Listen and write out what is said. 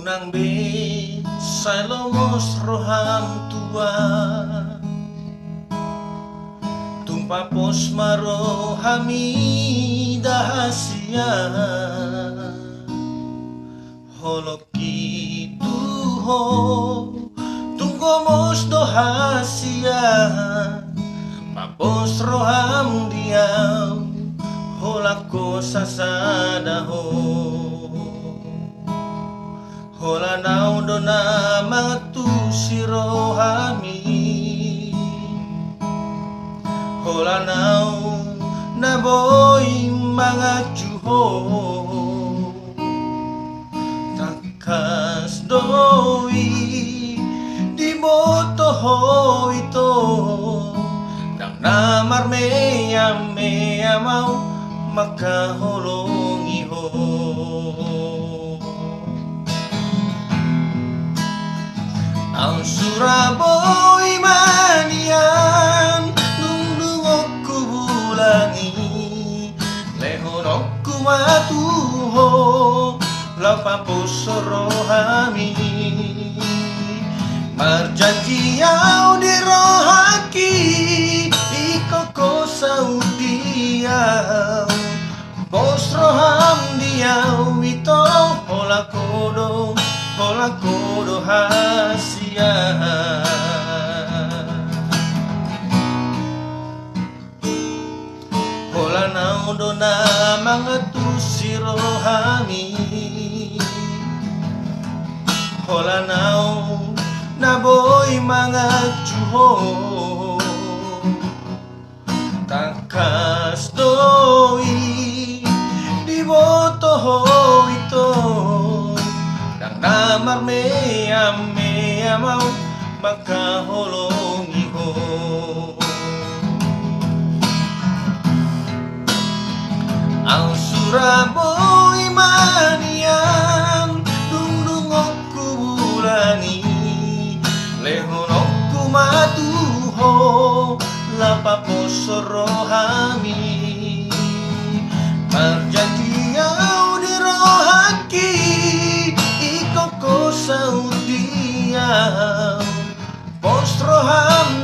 Unang be sa lomos roham tua Tumpapos maro hami dahasia Holoki tuho tunggomos dohasia Papos roham diaw holako sasadaho Hola nau dona matu sirohami Hola nau na boy mga juho Takas doi di boto ho ito Nang namar meya mau makaholong iho Ang suraboy manian Nungdungok ku bulangi Lehonok ku matuho Lapapos rohami Marjanjiau di rohaki Ikoko saudiau Bos roham diau ito Hola kodo hasia Hola nau dona mga tusirohami Hola nau na boy mga juho Takas doi di boto ho ito Nang namar meya mau makaholong iho Ang suraboy manian Dungdungok ku bulani Lehonok ku matuho Lapapos rohami Marjanjiau di rohaki Ikoko saudiau Pos roham